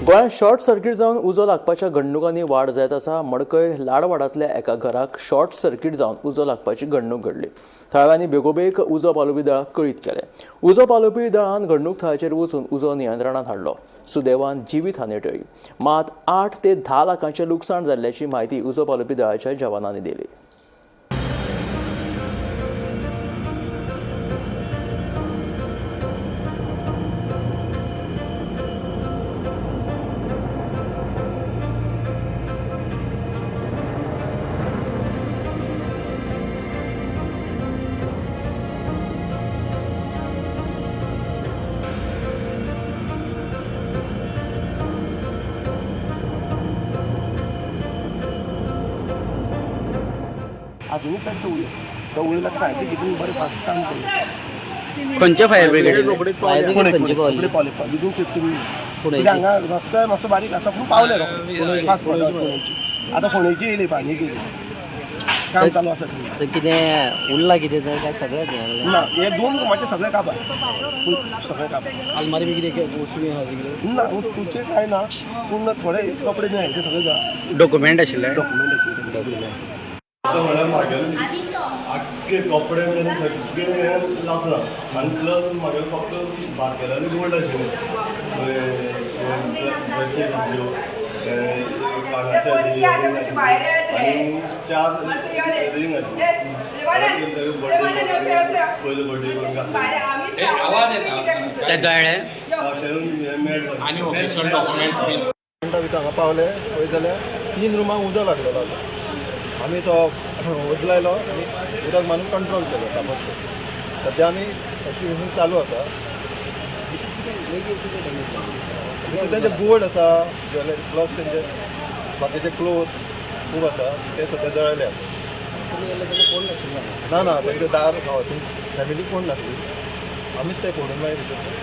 गोंयांत short circuit जावन उजो लागपाच्या घडणुकांनी वाड जायत आसा. मडकय लाडवाडांतल्या एका घराक शॉर्ट सर्कीट जावन उजो लागपाची घडणूक घडली. थळाव्यांनी बेगोबेग उजो पालोवपी दळाक कळीत केलें. उजो पालोवपी दळान घडणूक थळाचेर वचून उजो नियंत्रणांत हाडलो. सुदैवान जिवीत हानी टळ्ळी. मात 8 ते 10 लाखांचें लुकसाण जाल्ल्याची म्हायती उजो पालोवपी दळाच्या जवानांनी दिली. अजून काय टवळीला फायदे किती बरे फास्ट काम केलं. खंयच्या फायर ब्रिगेड हांगा रस्ते मातसो बारीक आसा पूण पावले फास्ट आतां फोंडेची येयली पाणी गेली काम चालू आसा कितें उरला कितें तर काय सगळें ना हे 2 रुमाचे सगळे काबार सगळे काबार आलमारी बी कितें वस्तू ना वस्तूचे काय ना पूर्ण थोडे कपडे बी हांचे सगळे डॉक्युमेंट आशिल्ले डॉक्युमेंट आशिल्ले म्हळ्यार म्हागेले आख्खे कपडे मेरेन सगळे लागला आनी प्लस म्हागेले फक्त बारकेल्यानी गोल्ड आशिल्ले कानाच्या आनी 4 रिंग पयलो बर्थडे आणि ऑफिशियल डॉक्युमेंट्स भितर हांगा पावले पळयत जाल्यार 3 रुमांक उदक लागलेलो आसा. आमी तो उजलायलो आनी उदक मारून कंट्रोल केलो तापस. सद्या आमी एक्टिवेशन चालू आसा. तेंचे बोर्ड आसा प्लस तेंचे बाकीचे क्लोथ खूब आसा ते सद्या जळयले आसा. ना ना तेंचे दार फॅमिली कोण नासली. आमीच ते फोडून मागीर